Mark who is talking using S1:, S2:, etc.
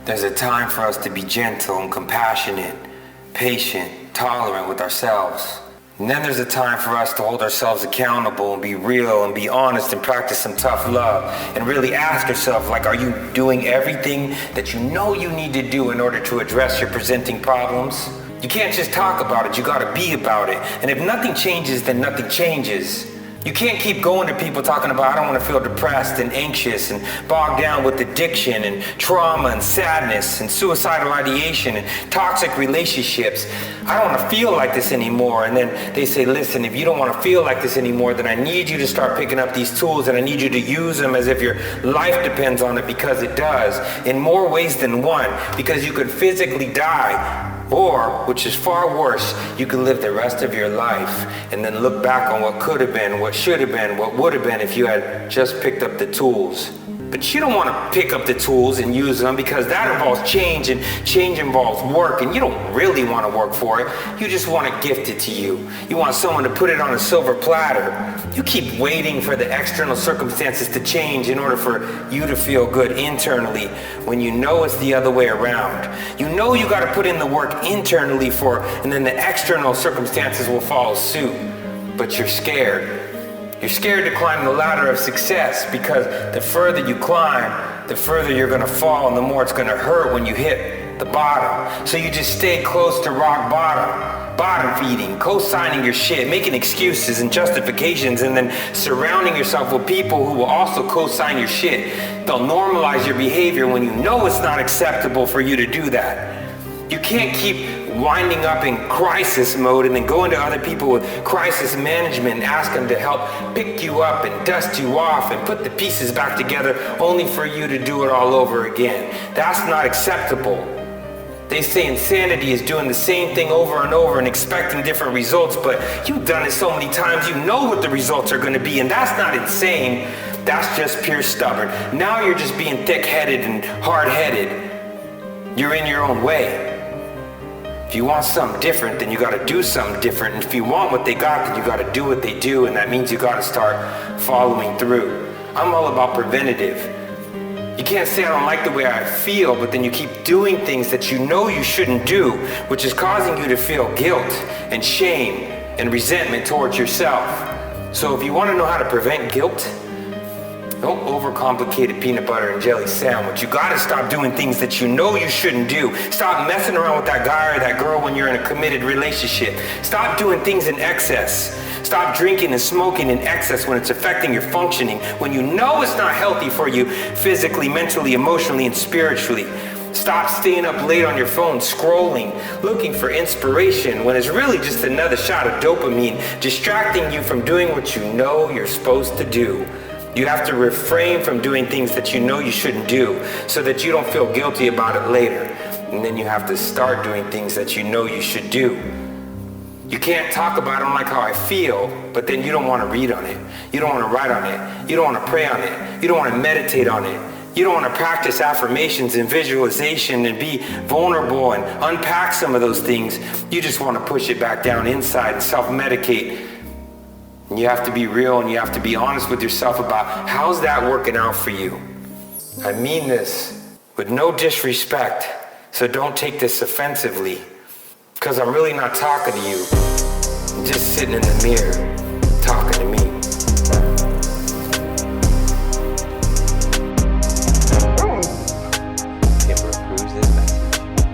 S1: There's a time for us to be gentle and compassionate, patient, tolerant with ourselves. And then there's a time for us to hold ourselves accountable and be real and be honest and practice some tough love and really ask yourself, like, are you doing everything that you know you need to do in order to address your presenting problems? You can't just talk about it, you gotta be about it. And if nothing changes, then nothing changes. You can't keep going to people talking about, I don't want to feel depressed and anxious and bogged down with addiction and trauma and sadness and suicidal ideation and toxic relationships. I don't want to feel like this anymore. And then they say, listen, if you don't want to feel like this anymore, then I need you to start picking up these tools and I need you to use them as if your life depends on it, because it does, in more ways than one, because you could physically die. Or, which is far worse, you can live the rest of your life and then look back on what could have been, what should have been, what would have been if you had just picked up the tools. But you don't want to pick up the tools and use them, because that involves change, and change involves work, and you don't really want to work for it. You just want it gifted to you. You want someone to put it on a silver platter. You keep waiting for the external circumstances to change in order for you to feel good internally, when you know it's the other way around. You know you got to put in the work internally and then the external circumstances will follow suit. But you're scared. You're scared to climb the ladder of success, because the further you climb, the further you're gonna fall and the more it's gonna hurt when you hit the bottom. So you just stay close to rock bottom feeding, co-signing your shit, making excuses and justifications, and then surrounding yourself with people who will also co-sign your shit. They'll normalize your behavior when you know it's not acceptable for you to do that. You can't keep winding up in crisis mode and then going to other people with crisis management and ask them to help pick you up and dust you off and put the pieces back together, only for you to do it all over again. That's not acceptable. They say insanity is doing the same thing over and over and expecting different results, but you've done it so many times, you know what the results are going to be, and that's not insane. That's just pure stubborn. Now you're just being thick-headed and hard-headed. You're in your own way. If you want something different, then you gotta do something different. And if you want what they got, then you gotta do what they do, and that means you gotta start following through. I'm all about preventative. You can't say I don't like the way I feel, but then you keep doing things that you know you shouldn't do, which is causing you to feel guilt and shame and resentment towards yourself. So if you wanna know how to prevent guilt, don't overcomplicate a peanut butter and jelly sandwich. You gotta stop doing things that you know you shouldn't do. Stop messing around with that guy or that girl when you're in a committed relationship. Stop doing things in excess. Stop drinking and smoking in excess when it's affecting your functioning, when you know it's not healthy for you physically, mentally, emotionally, and spiritually. Stop staying up late on your phone, scrolling, looking for inspiration when it's really just another shot of dopamine, distracting you from doing what you know you're supposed to do. You have to refrain from doing things that you know you shouldn't do, so that you don't feel guilty about it later. And then you have to start doing things that you know you should do. You can't talk about it like how I feel, but then you don't want to read on it. You don't want to write on it. You don't want to pray on it. You don't want to meditate on it. You don't want to practice affirmations and visualization and be vulnerable and unpack some of those things. You just want to push it back down inside and self-medicate. And you have to be real, and you have to be honest with yourself about how's that working out for you. I mean this with no disrespect, so don't take this offensively, because I'm really not talking to you. I'm just sitting in the mirror, talking to me. Kimber approves this message.